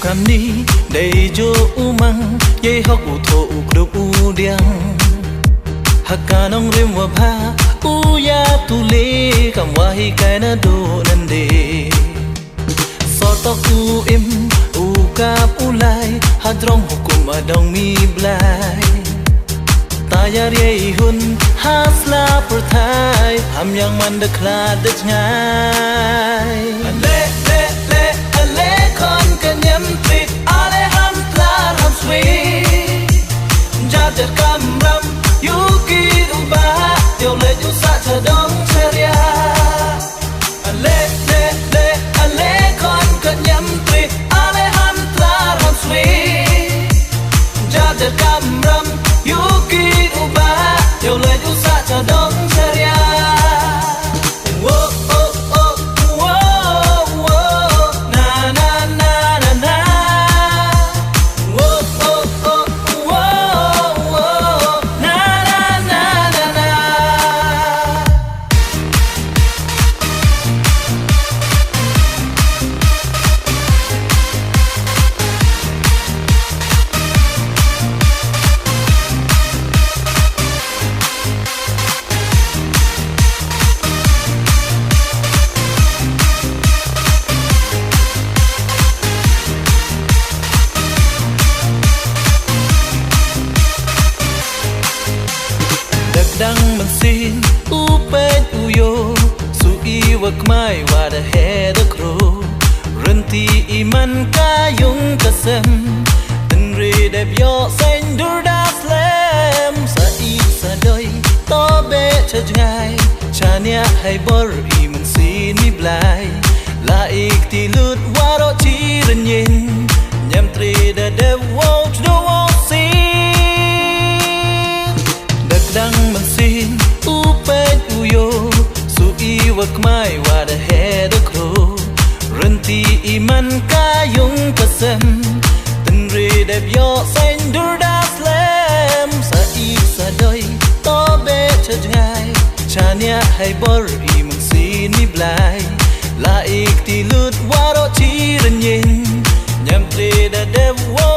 cam ni đầy jo umang ye hok u tho u krup u diang hakka nong rim wa bha u ya tu le kam wa hi kai na do nan de so to u im u kap u lai hadrong hukum adong mi blai ta ya re hun hasla per thai ham yang man de kla de ngai le le le le kon kan yam ti ale ham kla ham swi ja de kam ram yu ki u ba yo le yu sa cha dong cheria le le le le kon kan yam ti ale ham kla ham swi ja de kam ram yu ki u ba yo le yu sa cha dong cheria dang man sin u pe u yo su I wak mai wa da he da kro ren ti I man ka yung ka sem ten re de yo sen dur da slam sa I sa doi to be cha ngai cha nia hai bor I man sin mi blai la ik ti lut wa ro chi ren yin nyam tre da de wo do wo sin dang man sin u pe u yo su I wak mai wa da he da kro ren ti I man ka yung ka sem ten re de yo sen dur da slam sa I sa doi to be cha ngai cha nia hai bor I man sin mi blai la ik ti lut wa ro chi ren yin nyam tre da de wo